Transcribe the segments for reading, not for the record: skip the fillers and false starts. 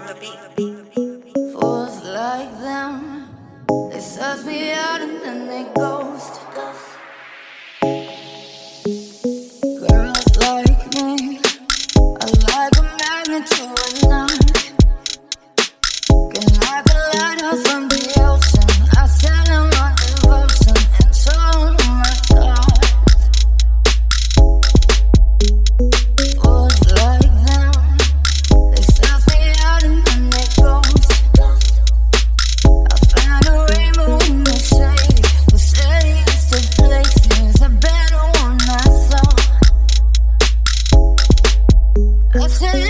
Fools like them, they suss me out and then they ghost. Girls like me are like a magnet to a knife. Can like a lighthouse from the ocean. I sell them on devotion and show them my thoughts. Fools like them, they suss me out and then they ghost. I found a rainbow in the shade. The shadiest of places, a better one I saw. I said,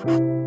Thank